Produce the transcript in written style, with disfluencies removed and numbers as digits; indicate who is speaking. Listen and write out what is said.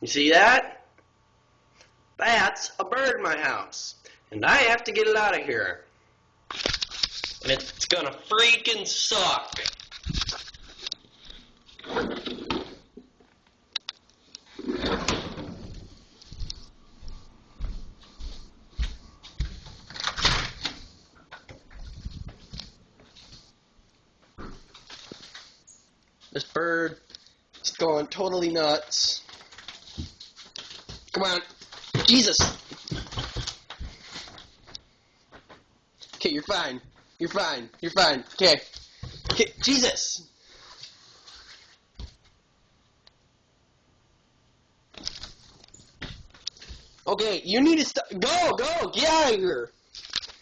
Speaker 1: You see that? That's a bird in my house. And I have to get it out of here. And it's gonna freaking suck. This bird is going totally nuts. Come on. Jesus. Okay, you're fine. You're fine. You're fine. Okay. Okay, Jesus. Okay, you need to stop. Go, get out of here.